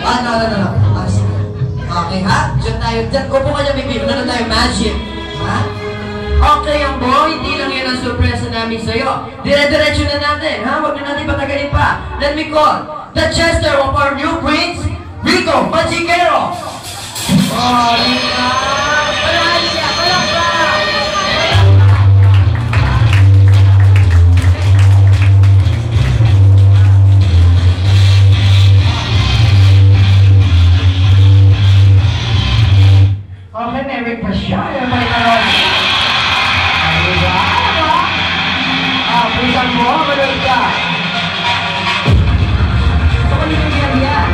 No. Okay, ha? Diyan tayo. Diyan, upo ka dyan, baby. Ano na tayo? Magic. Ha? Okay, ang buo. Hindi lang yan ang surpresa namin sa'yo. Dire-diretso na natin, ha? Huwag na natin patagalin pa. Let me call the Chester of our new prince, Rico Pachiguero. Oh, Rico! Palahal siya! Palakpa! Okay, meron pa siya. May karoon. Diba? Pusan mo, manood ka. Ito ko nito yan.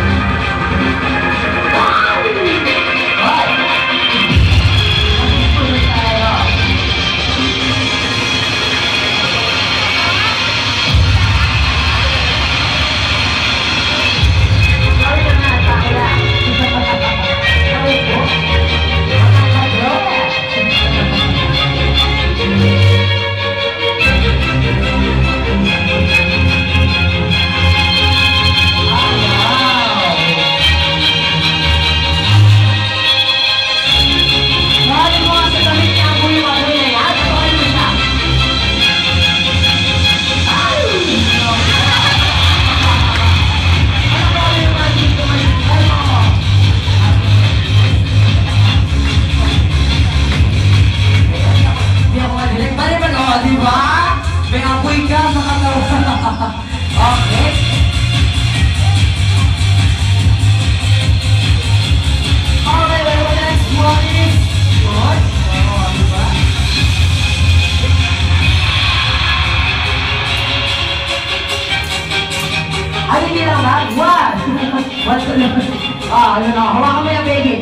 Ano na, hawakan mo yung baby.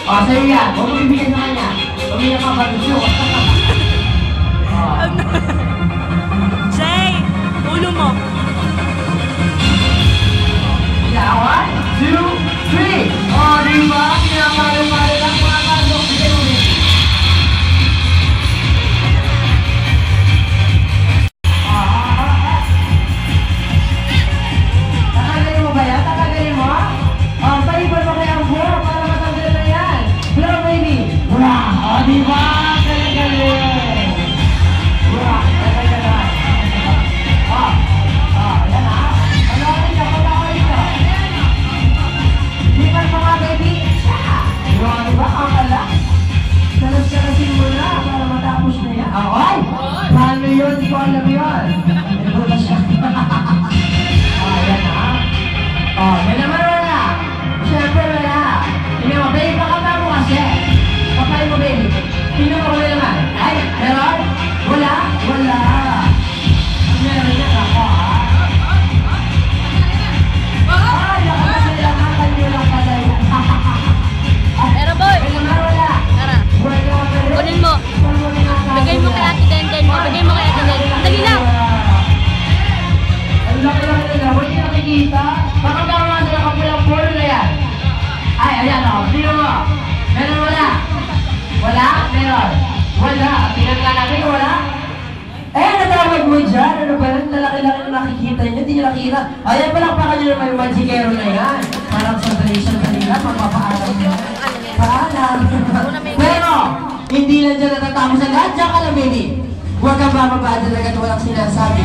Sa'yo yan. Huwag mo bibigyan sa kanya. Pamilya ka, bagusyo. Jay, ulo mo. Yeah, 1, 2, 3. Diba? Pinapalo-palo lang mga kalok. Bigyan mo rin. Tatagalin mo ba yan? Tatagalin mo? Palibal mo kaya ang buo para matanggal na yan. Pero baby. Wow! Diba? Galing-galing. Wow! Galing-galing. Yan ha. Palawarin ka. Lipan mo nga baby. Wow! Diba? Pala. Salas-salasin mo na para matapos na yan. Ay! Paano yun? Di ko alam yun. Nagulat siya. Yan ha. Yan naman wala. Siyempre wala. Tingnan mo, baby, pakata mo kasi. Pakain mo, baby. Tingnan mo wala naman. Ay, meron? Wala? Wala. Meron yan ako, ha? Ay, nakakailangan nyo lang pala yan. Pero boy. May naman wala. Tara. Wala. Kunin mo. Bigay mo kay Ate Denden mo. Bigay mo kay Ate Denden. Dali lang. Ang laki-laki nila. Huwag niyo nakikita. Baka tama na nakapulang polo na yan. Ay, ayan o. Sino mo? Meron wala? Wala? Meron? Wala. Tingnan ka natin kung wala? Eh, natawag mo dyan. Ano ba yan? Lalaki-laki na nakikita nyo. Hindi nyo nakikita. Ayan, palakpakan nyo naman yung Magicero na yan. Parang sandali lang. Magpapaalam nyo. Paalam. Pero, hindi lang dyan natatapos ang lahat. Diyan ka lang, baby. Huwag kang bababa dyan agad walang sinasabi.